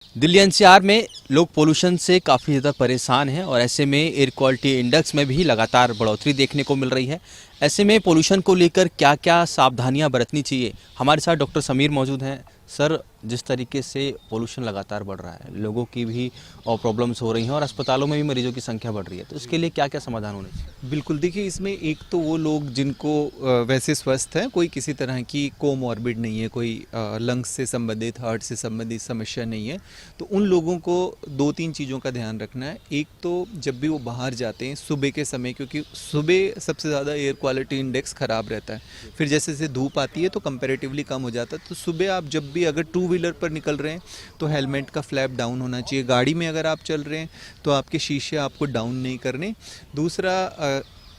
Delhi NCR में लोग pollution से काफ़ी ज़्यादा परेशान हैं और ऐसे में एयर क्वालिटी इंडेक्स में भी लगातार बढ़ोतरी देखने को मिल रही है। ऐसे में पोल्यूशन को लेकर क्या क्या सावधानियां बरतनी चाहिए, हमारे साथ डॉक्टर समीर मौजूद हैं। सर, जिस तरीके से पोल्यूशन लगातार बढ़ रहा है, लोगों की भी और प्रॉब्लम्स हो रही हैं और अस्पतालों में भी मरीजों की संख्या बढ़ रही है, तो इसके लिए क्या क्या समाधान होने चाहिए? बिल्कुल, देखिए इसमें एक तो वो लोग जिनको वैसे स्वस्थ हैं, कोई किसी तरह की कोमॉर्बिड नहीं है, कोई लंग्स से संबंधित, हार्ट से संबंधित समस्या नहीं है, तो उन लोगों को दो तीन चीज़ों का ध्यान रखना है। एक तो जब भी वो बाहर जाते हैं सुबह के समय, क्योंकि सुबह सबसे ज़्यादा एयर क्वालिटी इंडेक्स ख़राब रहता है, फिर जैसे जैसे धूप आती है तो कंपेरेटिवली कम हो जाता है। तो सुबह आप जब भी अगर टू व्हीलर पर निकल रहे हैं तो हेलमेट का फ्लैप डाउन होना चाहिए। गाड़ी में अगर आप चल रहे हैं तो आपके शीशे आपको डाउन नहीं करने। दूसरा,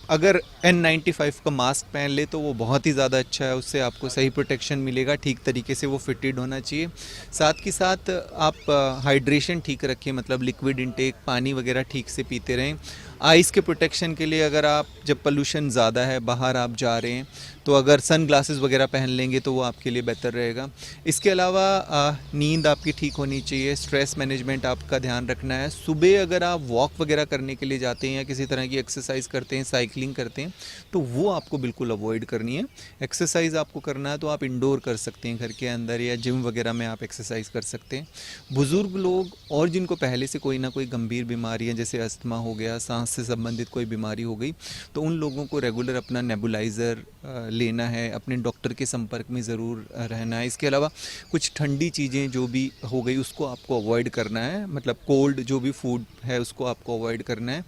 अगर N95 का मास्क पहन ले तो वो बहुत ही ज़्यादा अच्छा है, उससे आपको सही प्रोटेक्शन मिलेगा, ठीक तरीके से वो फिटेड होना चाहिए। साथ के साथ आप हाइड्रेशन ठीक रखें, मतलब लिक्विड इनटेक, पानी वगैरह ठीक से पीते रहें। आइज़ के प्रोटेक्शन के लिए अगर आप, जब पोल्यूशन ज़्यादा है, बाहर आप जा रहे हैं, तो अगर सन ग्लासेस वगैरह पहन लेंगे तो वो आपके लिए बेहतर रहेगा। इसके अलावा नींद आपकी ठीक होनी चाहिए, स्ट्रेस मैनेजमेंट आपका ध्यान रखना है। सुबह अगर आप वॉक वगैरह करने के लिए जाते हैं या किसी तरह की एक्सरसाइज करते हैं, साइकिलिंग करते हैं, तो वो आपको बिल्कुल अवॉइड करनी है। एक्सरसाइज आपको करना है तो आप इंडोर कर सकते हैं, घर के अंदर या जिम वगैरह में आप एक्सरसाइज कर सकते हैं। बुज़ुर्ग लोग और जिनको पहले से कोई ना कोई गंभीर बीमारियाँ जैसे अस्थमा हो गया, सांस से संबंधित कोई बीमारी हो गई, तो उन लोगों को रेगुलर अपना नेबुलाइज़र लेना है, अपने डॉक्टर के संपर्क में ज़रूर रहना है। इसके अलावा कुछ ठंडी चीज़ें जो भी हो गई उसको आपको अवॉइड करना है, मतलब कोल्ड जो भी फूड है उसको आपको अवॉइड करना है।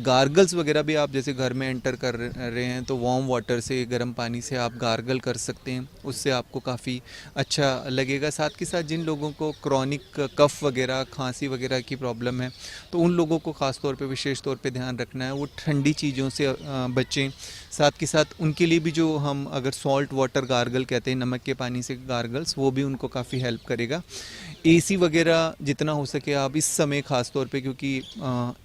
गार्गल्स वगैरह भी आप जैसे घर में एंटर कर रहे हैं तो वार्म वाटर से, गर्म पानी से आप गार्गल कर सकते हैं, उससे आपको काफ़ी अच्छा लगेगा। साथ के साथ जिन लोगों को क्रॉनिक कफ वगैरह, खांसी वगैरह की प्रॉब्लम है, तो उन लोगों को ख़ास तौर पे, विशेष तौर पे ध्यान रखना है, वो ठंडी चीज़ों से बचें। साथ के साथ उनके लिए भी जो हम अगर सॉल्ट वाटर गार्गल कहते हैं, नमक के पानी से गार्गल्स, वो भी उनको काफ़ी हेल्प करेगा। एसी वगैरह जितना हो सके आप इस समय ख़ास तौर पे, क्योंकि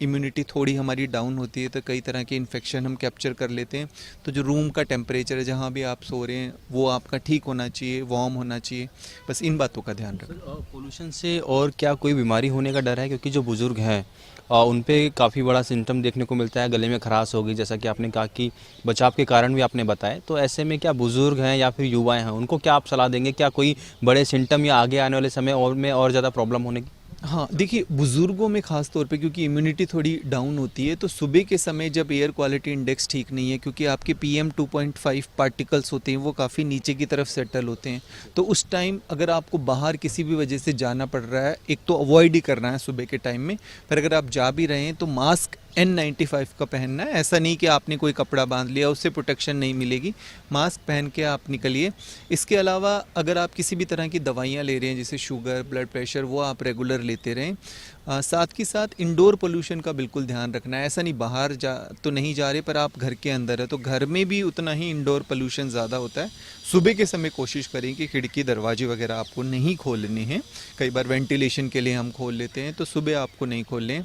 इम्यूनिटी थोड़ी हमारी डाउन होती है तो कई तरह के इन्फेक्शन हम कैप्चर कर लेते हैं। तो जो रूम का टेम्परेचर है, जहाँ भी आप सो रहे हैं, वो आपका ठीक होना चाहिए, वार्म होना चाहिए। बस इन बातों का ध्यान रखें। पोल्यूशन से और क्या कोई बीमारी होने का डर है? क्योंकि जो बुज़ुर्ग हैं उन पे काफ़ी बड़ा सिम्टम देखने को मिलता है, गले में खराश हो गई, जैसा कि आपने कहा कि बचाव के कारण भी आपने बताए। तो ऐसे में क्या बुज़ुर्ग हैं या फिर युवाएं हैं, उनको क्या आप सलाह देंगे? क्या कोई बड़े सिम्टम या आगे आने वाले समय और में और ज़्यादा प्रॉब्लम होने की? हाँ, देखिए बुज़ुर्गों में ख़ास तौर पे, क्योंकि इम्यूनिटी थोड़ी डाउन होती है, तो सुबह के समय जब एयर क्वालिटी इंडेक्स ठीक नहीं है, क्योंकि आपके PM 2.5 पार्टिकल्स होते हैं, वो काफ़ी नीचे की तरफ सेटल होते हैं, तो उस टाइम अगर आपको बाहर किसी भी वजह से जाना पड़ रहा है, एक तो अवॉइड ही करना है सुबह के टाइम में। पर अगर आप जा भी रहे हैं तो मास्क N95 का पहनना है। ऐसा नहीं कि आपने कोई कपड़ा बांध लिया, उससे प्रोटेक्शन नहीं मिलेगी, मास्क पहन के आप निकलिए। इसके अलावा अगर आप किसी भी तरह की दवाइयाँ ले रहे हैं, जैसे शुगर, ब्लड प्रेशर, वो आप रेगुलर लेते रहें। साथ के साथ इंडोर पोल्यूशन का बिल्कुल ध्यान रखना है। ऐसा नहीं बाहर जा तो नहीं जा रहे, पर आप घर के अंदर है तो घर में भी उतना ही इंडोर पोल्यूशन ज़्यादा होता है। सुबह के समय कोशिश करें कि खिड़की दरवाजे वगैरह आपको नहीं खोलने हैं। कई बार वेंटिलेशन के लिए हम खोल लेते हैं, तो सुबह आपको नहीं खोलने।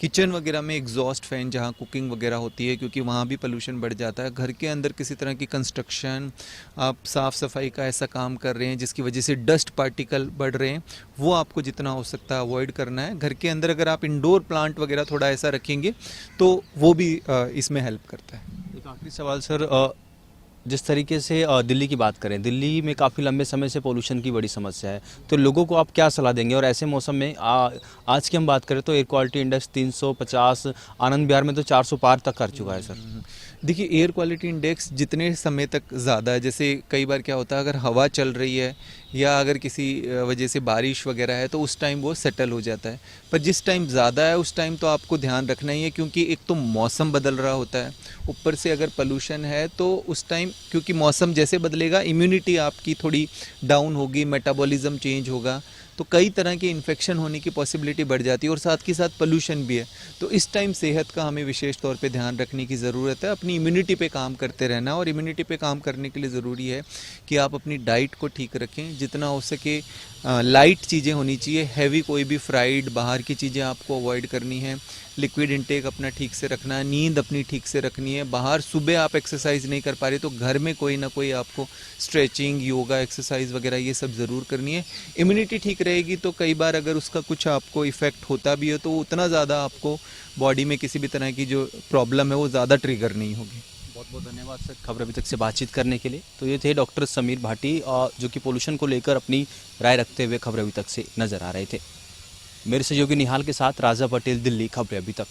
किचन वगैरह में एग्जॉस्ट फैन जहाँ कुकिंग वगैरह होती है, क्योंकि वहाँ भी पोल्यूशन बढ़ जाता है। घर के अंदर किसी तरह की कंस्ट्रक्शन, आप साफ़ सफाई का ऐसा काम कर रहे हैं जिसकी वजह से डस्ट पार्टिकल बढ़ रहे हैं, वो आपको जितना हो सकता है अवॉइड करना है। घर के अंदर अगर आप इंडोर प्लांट वगैरह थोड़ा ऐसा रखेंगे तो वो भी इसमें हेल्प करता है। एक आखिरी सवाल सर, जिस तरीके से दिल्ली की बात करें, दिल्ली में काफ़ी लंबे समय से पोल्यूशन की बड़ी समस्या है, तो लोगों को आप क्या सलाह देंगे? और ऐसे मौसम में आज की हम बात करें तो air quality index 350, Anand Vihar में तो 400 पार तक कर चुका है सर। देखिए एयर क्वालिटी इंडेक्स जितने समय तक ज़्यादा है, जैसे कई बार क्या होता है, अगर हवा चल रही है या अगर किसी वजह से बारिश वगैरह है तो उस टाइम वो सेटल हो जाता है। पर जिस टाइम ज़्यादा है उस टाइम तो आपको ध्यान रखना ही है, क्योंकि एक तो मौसम बदल रहा होता है, ऊपर से अगर पोल्यूशन है तो उस टाइम, क्योंकि मौसम जैसे बदलेगा इम्यूनिटी आपकी थोड़ी डाउन होगी, मेटाबॉलिज्म चेंज होगा, तो कई तरह के इन्फेक्शन होने की पॉसिबिलिटी बढ़ जाती है, और साथ के साथ पोल्यूशन भी है। तो इस टाइम सेहत का हमें विशेष तौर पे ध्यान रखने की ज़रूरत है, अपनी इम्यूनिटी पे काम करते रहना। और इम्यूनिटी पे काम करने के लिए ज़रूरी है कि आप अपनी डाइट को ठीक रखें, जितना हो सके लाइट चीज़ें होनी चाहिए, हैवी कोई भी फ्राइड बाहर की चीज़ें आपको अवॉइड करनी है, लिक्विड इनटेक अपना ठीक से रखना है, नींद अपनी ठीक से रखनी है। बाहर सुबह आप एक्सरसाइज नहीं कर पा रहे तो घर में कोई ना कोई आपको स्ट्रेचिंग, योगा, एक्सरसाइज वगैरह ये सब ज़रूर करनी है। इम्यूनिटी ठीक रहेगी तो कई बार अगर उसका कुछ आपको इफ़ेक्ट होता भी है तो उतना ज़्यादा आपको बॉडी में किसी भी तरह की जो प्रॉब्लम है वो ज़्यादा ट्रिगर नहीं होगी। बहुत बहुत धन्यवाद सर खबर अभी तक से बातचीत करने के लिए। तो ये थे डॉक्टर समीर भाटी जो कि पोल्यूशन को लेकर अपनी राय रखते हुए खबर अभी तक से नजर आ रहे थे। मेरे सहयोगी निहाल के साथ राजा पटेल, दिल्ली, खबरें अभी तक।